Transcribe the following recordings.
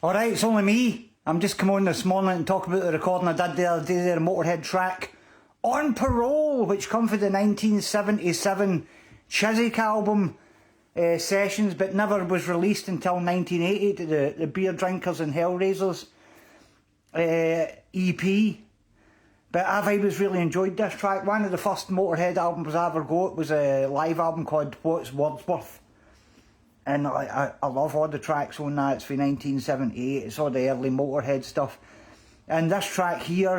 Alright, it's only me. I'm just come on this morning and talk about the recording I did the other day there, a Motörhead track, On Parole, which come from the 1977 Chiswick album sessions, but never was released until 1980 to the Beer Drinkers and Hellraisers EP. But I've always really enjoyed this track. One of the first Motörhead albums I ever got was a live album called What's Wordsworth. And I love all the tracks on that. It's from 1978. It's all the early Motörhead stuff. And this track here,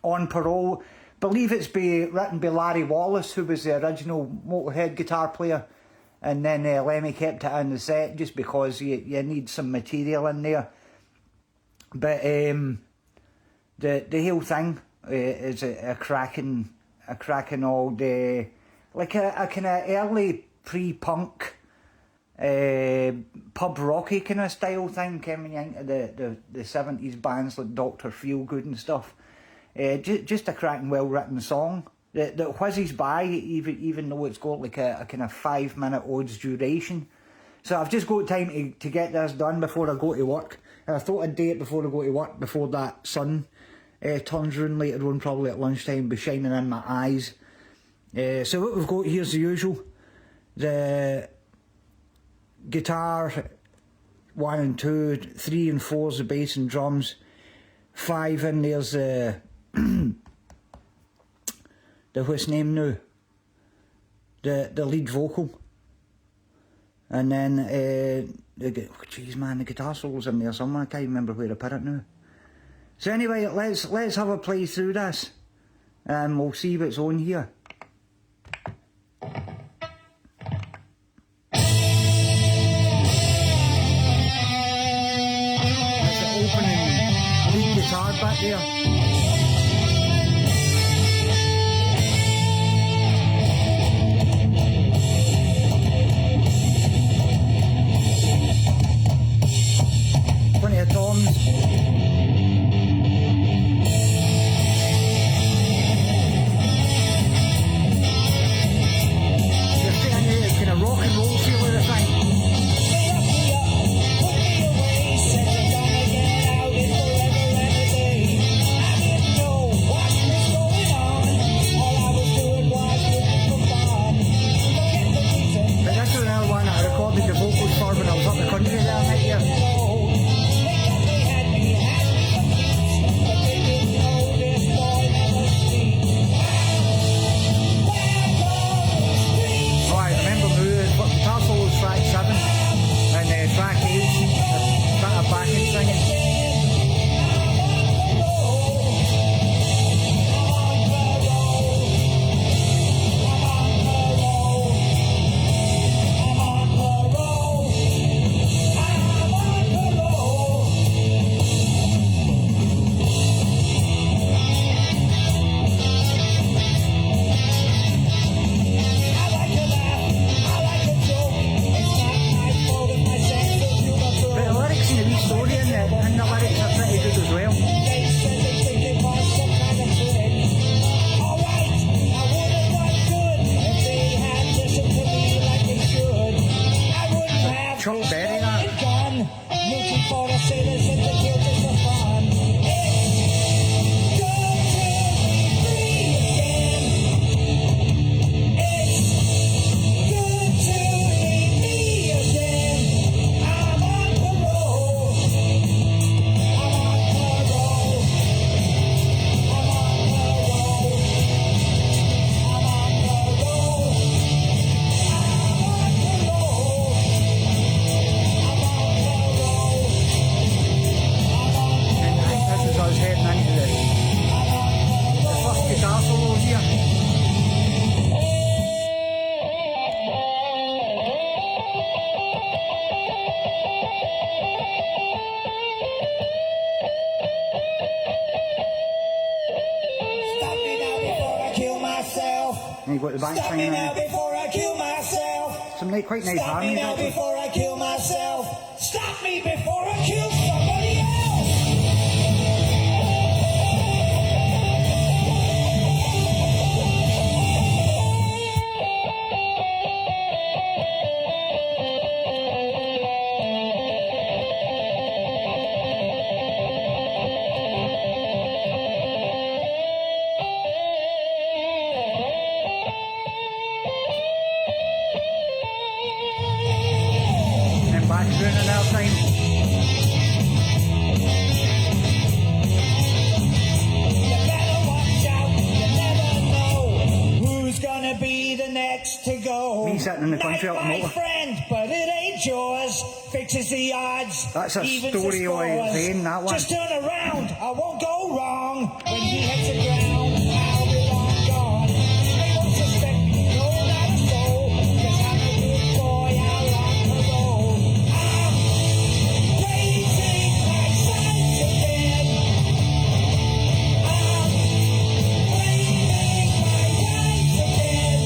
On Parole, believe it's written by Larry Wallace, who was the original Motörhead guitar player. And then Lemmy kept it in the set just because you need some material in there. But the whole thing is a cracking old, like a kind of early pre-punk, pub rocky kind of style thing coming into the 70s bands like Dr. Feelgood and stuff. Just a cracking, well written song that whizzes by, even though it's got like a kind of 5-minute odds duration. So I've just got time to get this done before I go to work. And I thought I'd do it before I go to work, before that sun turns round later on, probably at lunchtime, be shining in my eyes. So what we've got here's the usual. The guitar, 1 and 2, 3 and 4's the bass and drums, 5 in there's the what's name now, the lead vocal, and then the guitar solo's in there somewhere. I can't remember where I put it now. So anyway, let's have a play through this, and we'll see what's on here. Guitar back there. Plenty of toms. You're sitting there, it's kind of rock and roll feel of the thing. The vocals for when I was up the country there that year. Oh, I remember the guitar solo was track 7 and track 8 started backing singing. And the lyrics are pretty good as well. Chuck Berry, that. And you've got the bank singing now before I kill myself. Some quite nice harmonies. Stop me now before I kill myself. Stop me before I kill somebody else. first time. Be the next to go. Me sitting in the country up the motor. Friend, but it ain't yours. Fixes the odds. That's a story of Zane, that one. Just turn around, I won't go wrong. When he hits the ground, I'll be long gone. They won't suspect me, no, not a soul. 'Cause I'm a good boy, I like parole. I'm raising my sons again. I'm raising my wives again.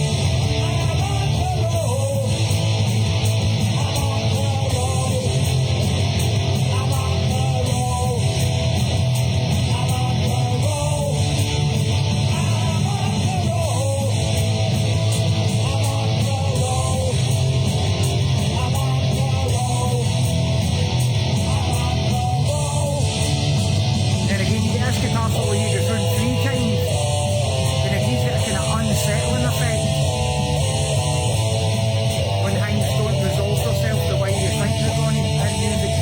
I'm on parole. I'm on parole. I'm on parole. I'm on parole. I'm on parole. I'm on parole. I'm on parole. I'm on parole. And again, you get this guitar solo you just run 3 times, and it gives it a kind of unsettling effect when things don't resolve themselves the way you think they're going in music.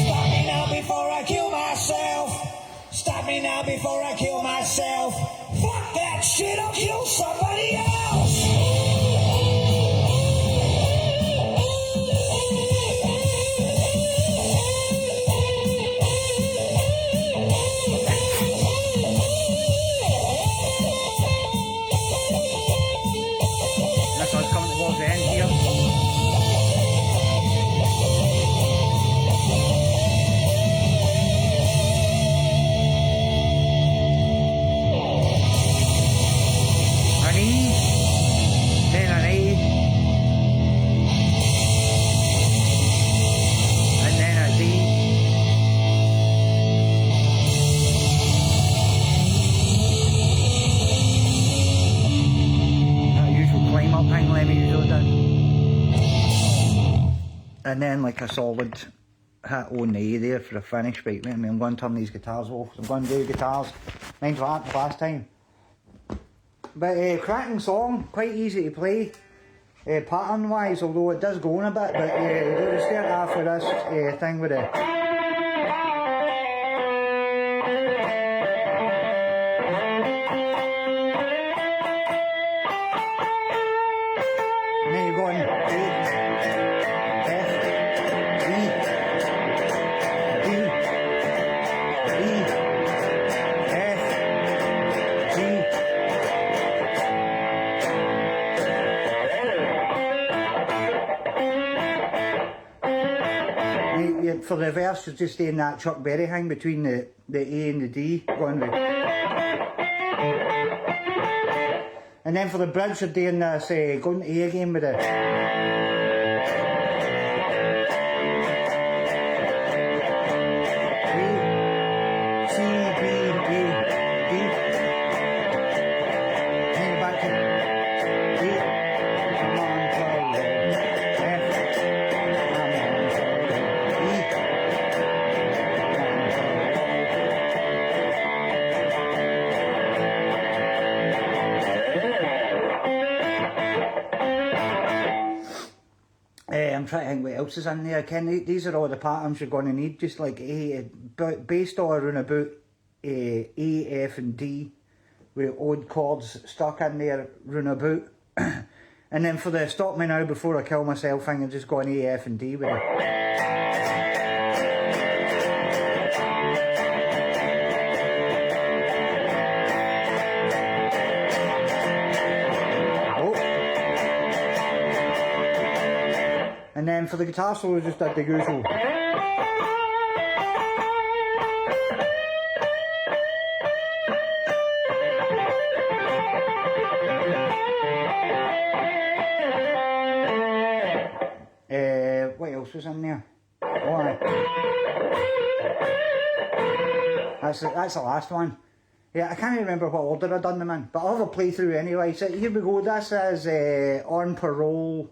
Stop me now before I kill myself. Stop me now before I kill myself. Fuck that shit, I'll kill somebody else. This one's coming towards the end here. An E, then an A, and then a D. That usual climb up thing Lemmy usually does. And then like a solid hit on the A there for the finish. Right, I mean, I'm going to turn these guitars off. I'm going to do guitars. Mine's like last time. But cracking song, quite easy to play, pattern wise, although it does go on a bit, but you just start off with this thing with it. And then you go on A, F, E, D, E, F, G. For the verse, you're just doing that Chuck Berry thing between the A and the D, going with. And then for the bridge, you're doing this, going to A again with it. A, C, B, A, D. Then back to A, I'm on parole. F, I'm on parole. E, I'm trying to think what else is in there. Ken, these are all the patterns you're going to need, just like based all around about A, F and D, with odd chords stuck in there round about. And then for the stop me now before I kill myself thing, I'm just going A, F and D with it. And then for the guitar solo, just did the usual. What else was in there? Oh, aye. That's the last one. Yeah, I can't remember what order I done them in, but I'll have a playthrough anyway. So here we go. This is On Parole.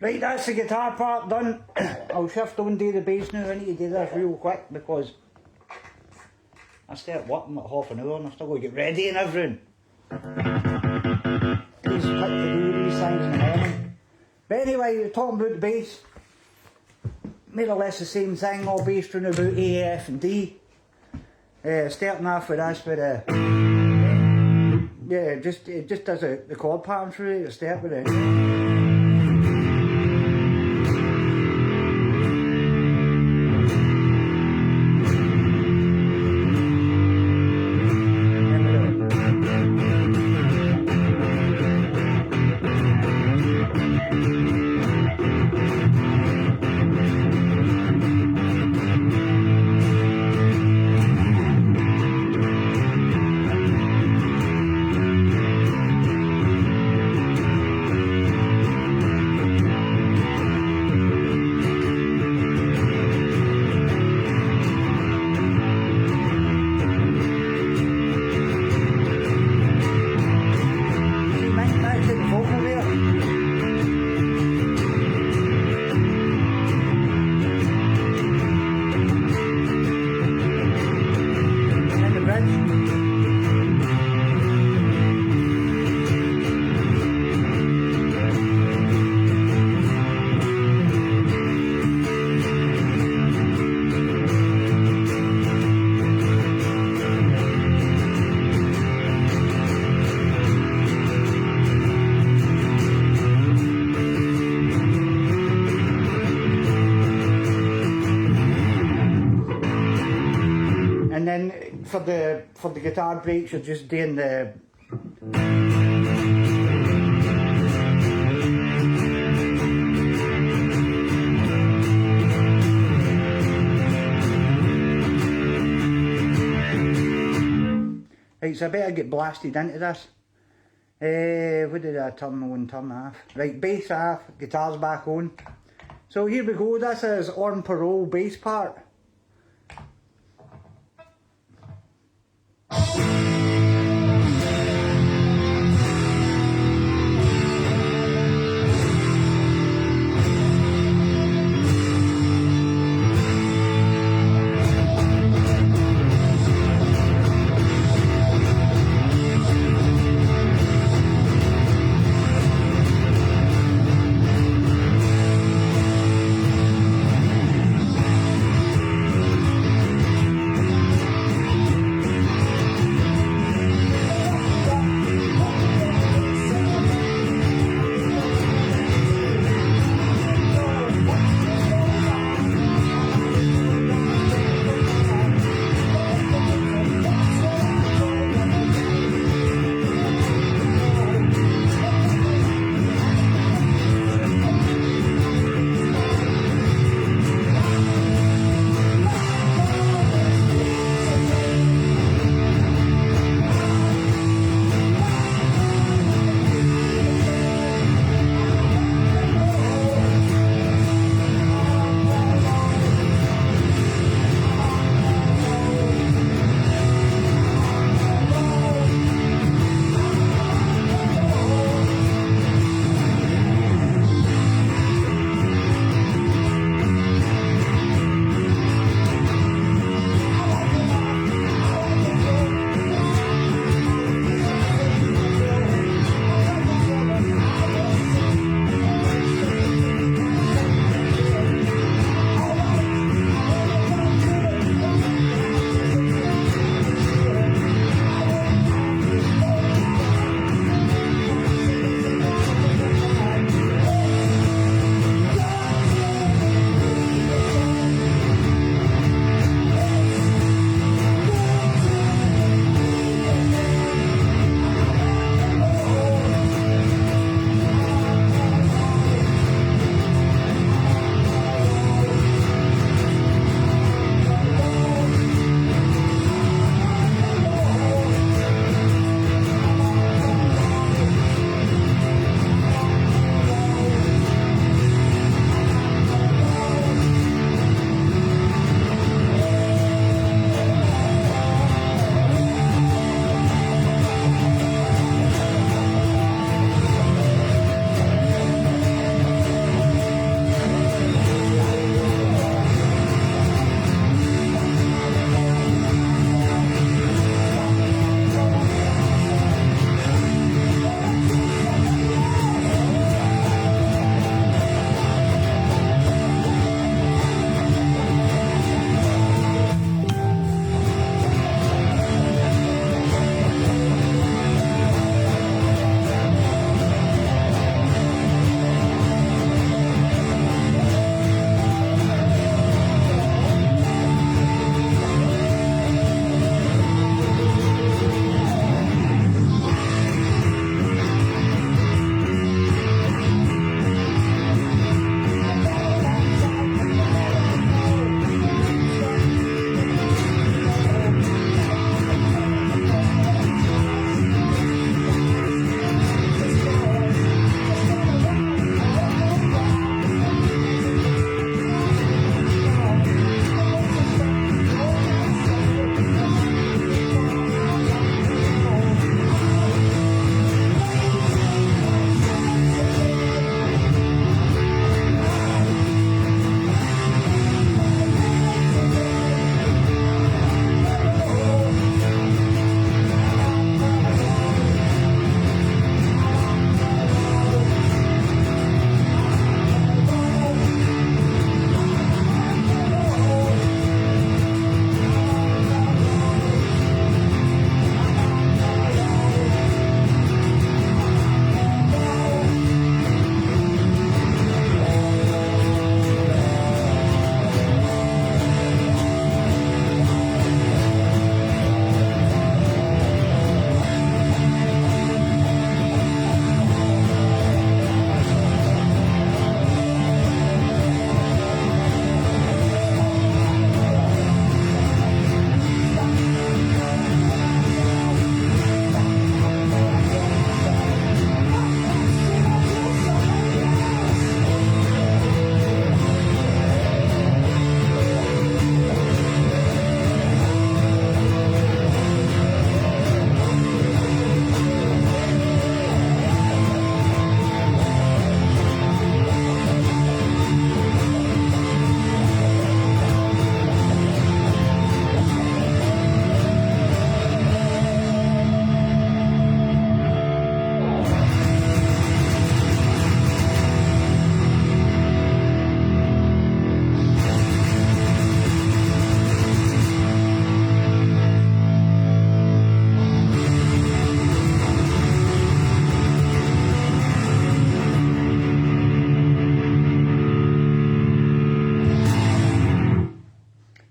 Right, that's the guitar part done. I'll shift on to the bass now. I need to do this real quick because I start working at half an hour and I've still got to get ready and everything. Please pick to do these things in the morning. But anyway, talking about the bass, more or less the same thing, all based around about A, F and D. Starting off with this with it just does the chord pattern through it, start with it. And then for the guitar breaks, you're just doing the right, so I better get blasted into this. What did I turn on, turn off? Right, bass off, guitar's back on. So here we go, this is on Parole bass part.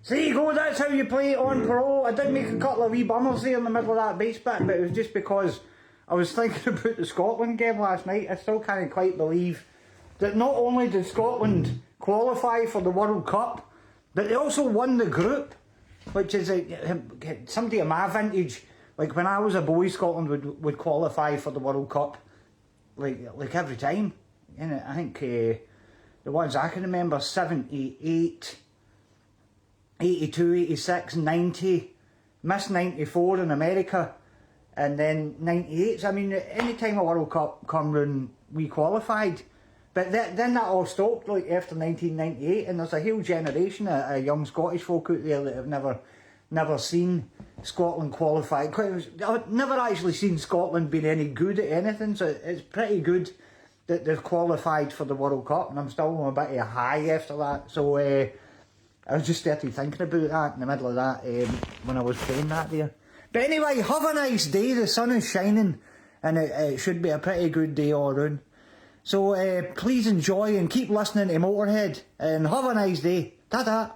There you go, that's how you play it on Parole. I did make a couple of wee bummers there in the middle of that bass bit, but it was just because I was thinking about the Scotland game last night. I still can't quite believe that not only did Scotland qualify for the World Cup, but they also won the group, which is somebody of my vintage. Like when I was a boy, Scotland would qualify for the World Cup like every time. And I think the ones I can remember, 78, 82, 86, 90, missed 94 in America, and then 98. So, I mean, any time a World Cup come round, we qualified. But then that all stopped like after 1998, and there's a whole generation of young Scottish folk out there that have never seen Scotland qualify. I've never actually seen Scotland being any good at anything, so it's pretty good that they've qualified for the World Cup, and I'm still on a bit of a high after that. So I was just started thinking about that in the middle of that when I was playing that there. But anyway, have a nice day. The sun is shining, and it should be a pretty good day all round. So please enjoy and keep listening to Motörhead, and have a nice day. Ta-ta!